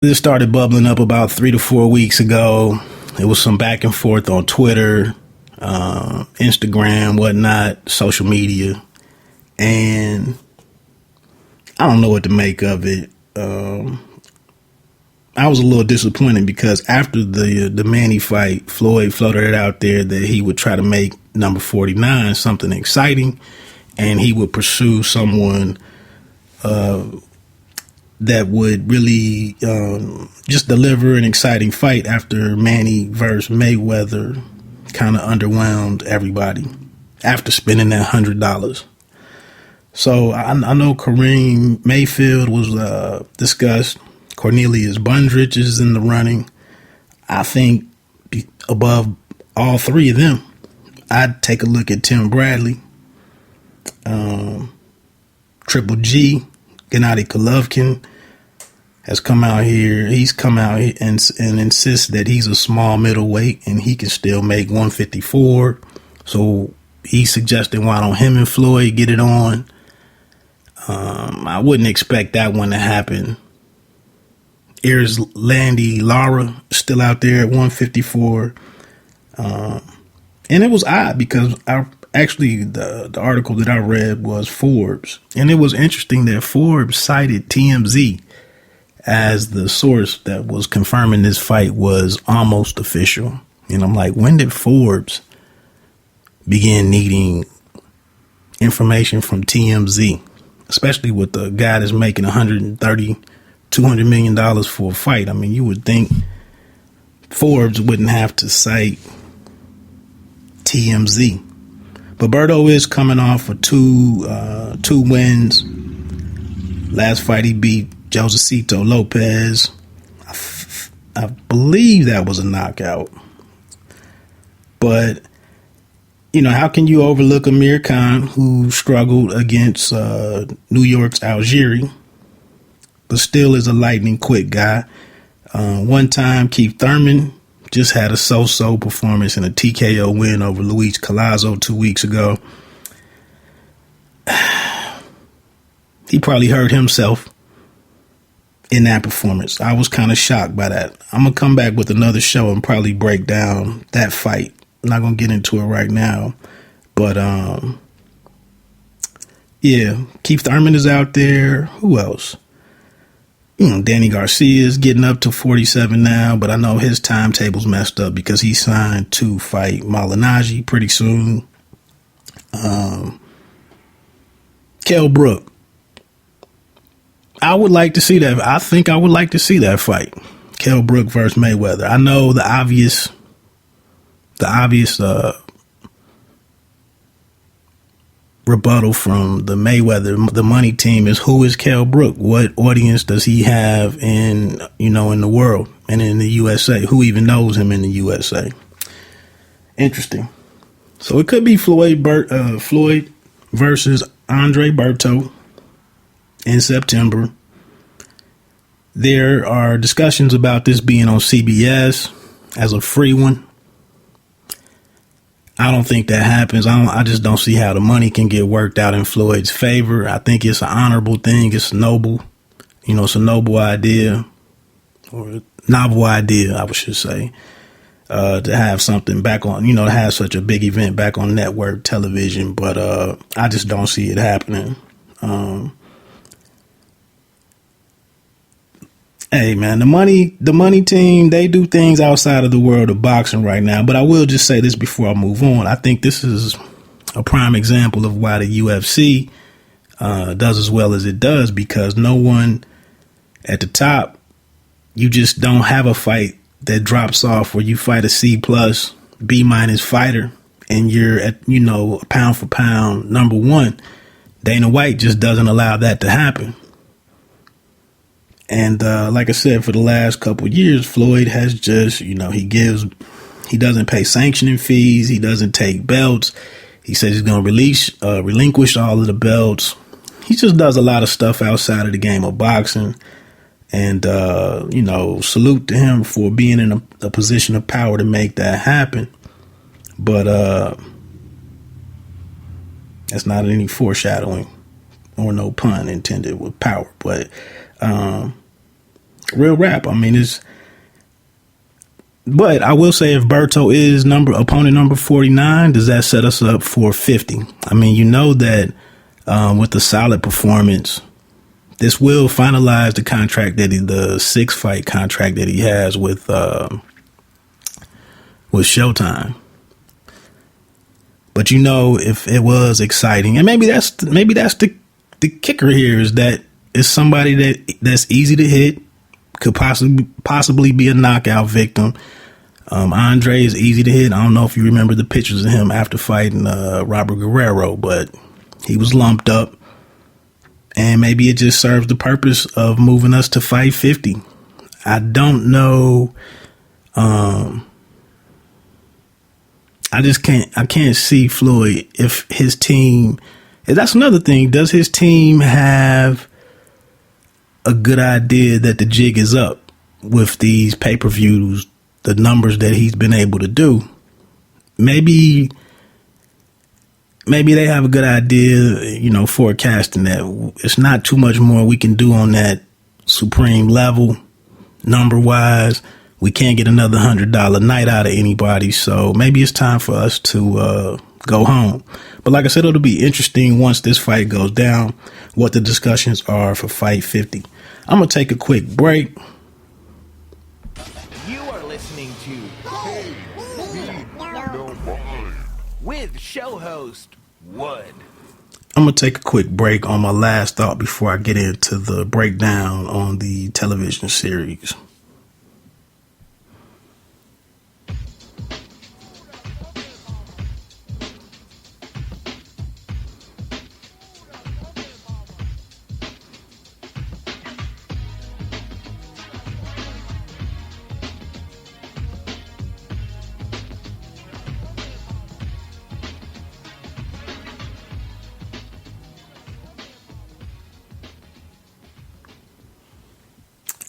This started bubbling up about 3 to 4 weeks ago. It was some back and forth on Twitter, Instagram, whatnot, social media. And I don't know what to make of it. I was a little disappointed because after the Manny fight, Floyd floated it out there that he would try to make number 49 something exciting, and he would pursue someone that would really just deliver an exciting fight after Manny versus Mayweather kind of underwhelmed everybody after spending that $100. So I know Kareem Mayfield was discussed. Cornelius Bundrich is in the running. I think above all three of them, I'd take a look at Tim Bradley, Triple G, Gennady Golovkin has come out here. He's come out and insists that he's a small middleweight and he can still make 154. So he's suggesting why don't him and Floyd get it on. I wouldn't expect that one to happen. Landy Lara still out there at 154. And it was odd because the article that I read was Forbes. And it was interesting that Forbes cited TMZ as the source that was confirming this fight was almost official. And I'm like, when did Forbes begin needing information from TMZ? Especially with the guy that's making $200 million for a fight. I mean, you would think Forbes wouldn't have to cite TMZ. But Berto is coming off of two wins. Last fight he beat Josecito Lopez. I believe that was a knockout. But, you know, how can you overlook Amir Khan, who struggled against New York's Algieri, but still is a lightning quick guy? One time, Keith Thurman just had a so-so performance in a TKO win over Luis Collazo 2 weeks ago. He probably hurt himself in that performance. I was kind of shocked by that. I'm going to come back with another show and probably break down that fight. I'm not going to get into it right now. But, yeah, Keith Thurman is out there. Who else? You know, Danny Garcia is getting up to 47 now, but I know his timetable's messed up because he signed to fight Malignaggi pretty soon. Kell Brook. I would like to see that. I think I would like to see that fight. Kell Brook versus Mayweather. I know the obvious rebuttal from the Mayweather, the money team, is who is Kell Brook? What audience does he have in the world and in the USA? Who even knows him in the USA? Interesting. So it could be Floyd versus Andre Berto in September. There are discussions about this being on CBS as a free one. I don't think that happens. I just don't see how the money can get worked out in Floyd's favor. I think it's an honorable thing. It's noble. It's a noble idea, or a novel idea, I should say, to have something back on, to have such a big event back on network television. But I just don't see it happening. Hey man, the money team, they do things outside of the world of boxing right now. But I will just say this before I move on. I think this is a prime example of why the UFC does as well as it does, because no one at the top, you just don't have a fight that drops off where you fight a C plus, B minus fighter and you're at, pound for pound number one. Dana White just doesn't allow that to happen. And like I said, for the last couple of years, Floyd has just, he doesn't pay sanctioning fees. He doesn't take belts. He says he's going to relinquish all of the belts. He just does a lot of stuff outside of the game of boxing. And, salute to him for being in a position of power to make that happen. But that's not any foreshadowing or no pun intended with power. But Real rap. I mean, but I will say if Berto is opponent number 49, does that set us up for 50? I mean, you know that with the solid performance, this will finalize the contract the 6-fight contract that he has with Showtime. But you know, if it was exciting, and maybe that's the kicker here, is that it's somebody that's easy to hit, could possibly be a knockout victim. Andre is easy to hit. I don't know if you remember the pictures of him after fighting Robert Guerrero, but he was lumped up. And maybe it just serves the purpose of moving us to fight 50. I don't know. I can't see Floyd if his team. That's another thing. Does his team have a good idea that the jig is up with these pay-per-views, the numbers that he's been able to do? Maybe they have a good idea, forecasting that it's not too much more we can do on that supreme level, number-wise. We can't get another $100 night out of anybody, so maybe it's time for us to go home. But like I said, it'll be interesting once this fight goes down, what the discussions are for Fight 50. I'm going to take a quick break. You are listening to with show host Wood. I'm going to take a quick break on my last thought before I get into the breakdown on the television series.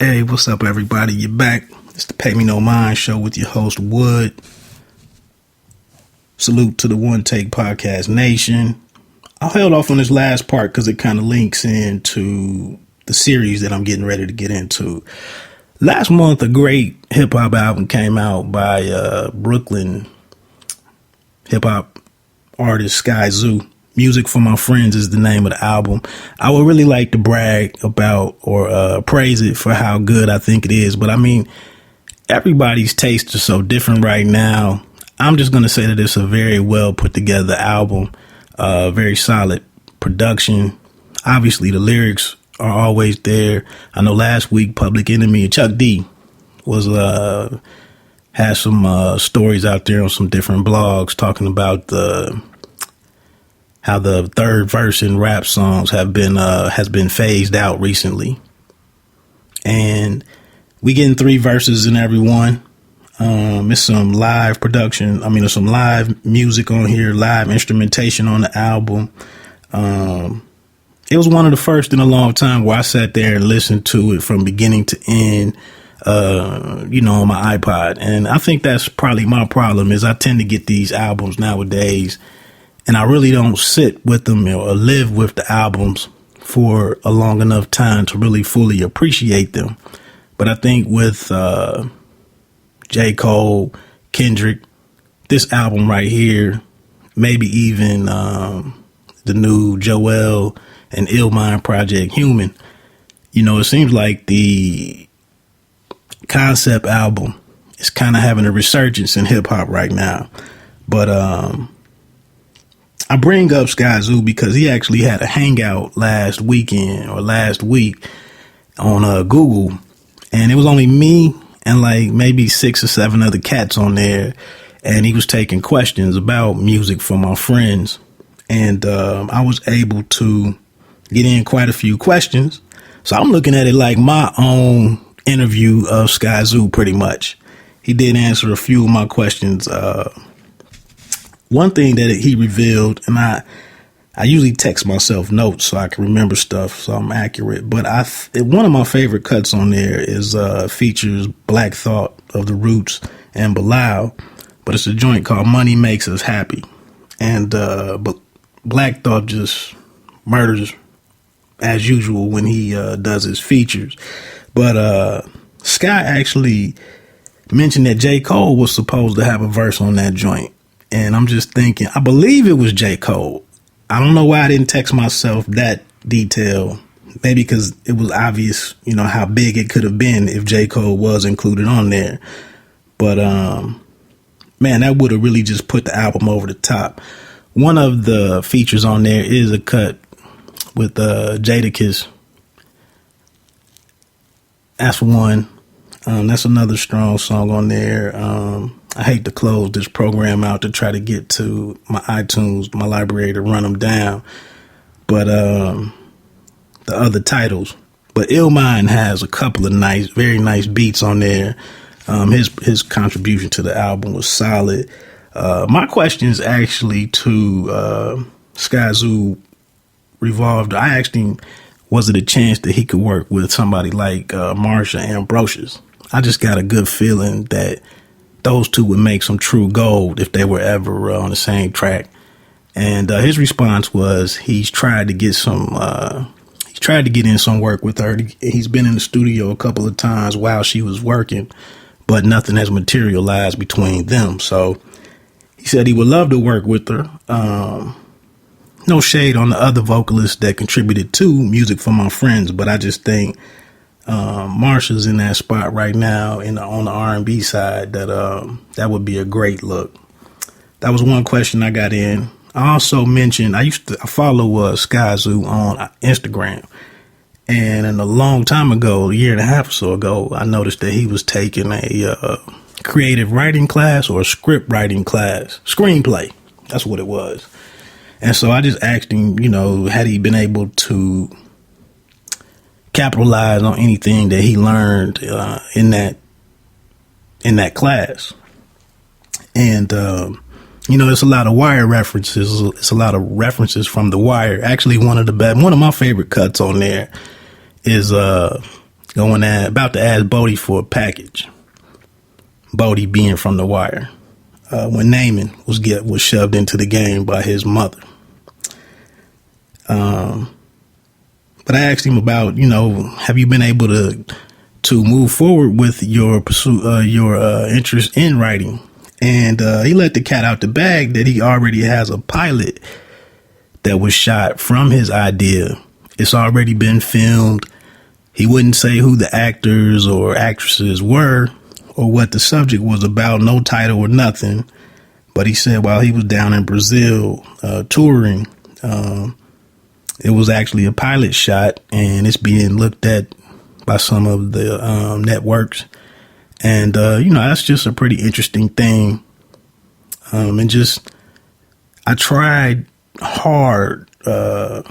Hey, what's up, everybody? You're back. It's the Pay Me No Mind show with your host, Wood. Salute to the One Take Podcast Nation. I held off on this last part because it kind of links into the series that I'm getting ready to get into. Last month, a great hip-hop album came out by Brooklyn hip-hop artist Skyzoo. Music for My Friends is the name of the album. I would really like to brag about or praise it for how good I think it is. But I mean, everybody's taste is so different right now. I'm just going to say that it's a very well put together album. Very solid production. Obviously, the lyrics are always there. I know last week, Public Enemy and Chuck D had some stories out there on some different blogs talking about how the third verse in rap songs has been phased out recently. And we getting 3 verses in every one. It's some live production. I mean, there's some live music on here, live instrumentation on the album. It was one of the first in a long time where I sat there and listened to it from beginning to end, on my iPod. And I think that's probably my problem, is I tend to get these albums nowadays and I really don't sit with them or live with the albums for a long enough time to really fully appreciate them. But I think with J. Cole, Kendrick, this album right here, maybe even the new Joel and Illmind project, Human, it seems like the concept album is kind of having a resurgence in hip hop right now. But I bring up Skyzoo because he actually had a hangout last week on Google, and it was only me and like maybe 6 or 7 other cats on there, and he was taking questions about music from our friends, and I was able to get in quite a few questions. So I'm looking at it like my own interview of Skyzoo pretty much. He did answer a few of my questions. One thing that he revealed, and I usually text myself notes so I can remember stuff so I'm accurate, but one of my favorite cuts on there is features Black Thought of The Roots and Bilal, but it's a joint called Money Makes Us Happy. And but Black Thought just murders as usual when he does his features. But Sky actually mentioned that J. Cole was supposed to have a verse on that joint. And I'm just thinking, I believe it was J. Cole. I don't know why I didn't text myself that detail. Maybe because it was obvious, you know, how big it could have been if J. Cole was included on there. But, man, that would have really just put the album over the top. One of the features on there is a cut with Jadakiss. That's one. That's another strong song on there. I hate to close this program out to try to get to my iTunes, my library, to run them down. But the other titles. But Illmind has a couple of nice, very nice beats on there. His contribution to the album was solid. My questions actually to Skyzoo revolved. I asked him, was it a chance that he could work with somebody like Marsha Ambrosius? I just got a good feeling that those two would make some true gold if they were ever on the same track. And his response was he's tried to get in some work with her. He's been in the studio a couple of times while she was working, but nothing has materialized between them. So he said he would love to work with her. No shade on the other vocalists that contributed to Music for My Friends, but I just think Marsha's in that spot right now on the R&B side that would be a great look. That was one question I got in. I also mentioned I follow Skyzoo on Instagram, and a long time ago, a year and a half or so ago, I noticed that he was taking a creative writing class or a script writing class, screenplay. That's what it was. And so I just asked him, you know, had he been able to capitalize on anything that he learned in that class. And you know, there's a lot of Wire references. It's a lot of references from The Wire. Actually, one of my favorite cuts on there is about to ask Bodie for a package. Bodie being from The Wire, when Naaman was shoved into the game by his mother. But I asked him about, you know, have you been able to move forward with your pursuit, your interest in writing? And he let the cat out the bag that he already has a pilot that was shot from his idea. It's already been filmed. He wouldn't say who the actors or actresses were or what the subject was about, no title or nothing. But he said while he was down in Brazil touring, it was actually a pilot shot, and it's being looked at by some of the networks. And, you know, that's just a pretty interesting thing. And just, I tried hard. I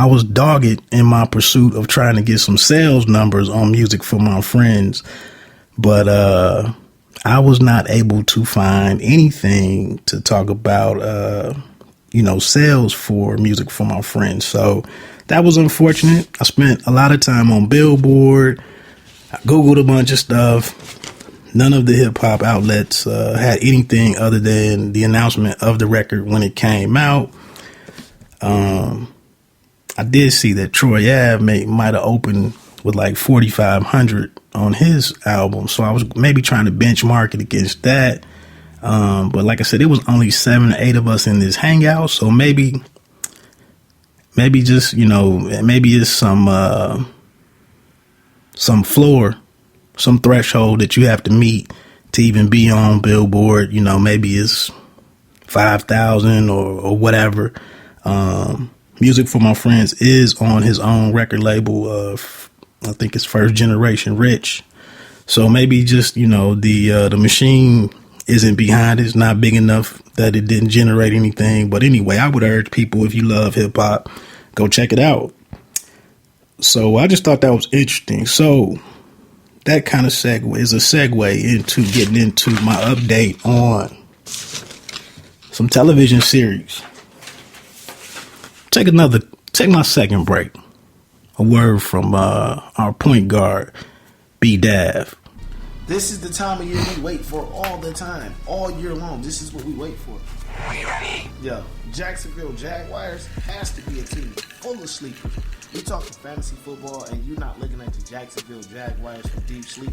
was dogged in my pursuit of trying to get some sales numbers on Music for My Friends. But I was not able to find anything to talk about, you know, sales for Music for My Friends. So that was unfortunate. I spent a lot of time on Billboard. I Googled a bunch of stuff. None of the hip hop outlets had anything other than the announcement of the record when it came out. I did see that Troy Ave might have opened with like 4,500 on his album. So I was maybe trying to benchmark it against that. But like I said, it was only 7 or 8 of us in this hangout. So maybe just, you know, maybe it's some floor, some threshold that you have to meet to even be on Billboard. You know, maybe it's 5,000 or whatever. Music for My Friends is on his own record label of, I think it's First Generation Rich. So maybe just, you know, the machine isn't behind it. It's not big enough that it didn't generate anything. But anyway, I would urge people, if you love hip hop, go check it out. So I just thought that was interesting. So that kind of segue is a segue into getting into my update on some television series. Take my second break. A word from our point guard, B. Dav. This is the time of year we wait for all the time, all year long. This is what we wait for. Are you ready? Yo, Jacksonville Jaguars has to be a team full of sleepers. We talking fantasy football, and you're not looking at the Jacksonville Jaguars for deep sleep.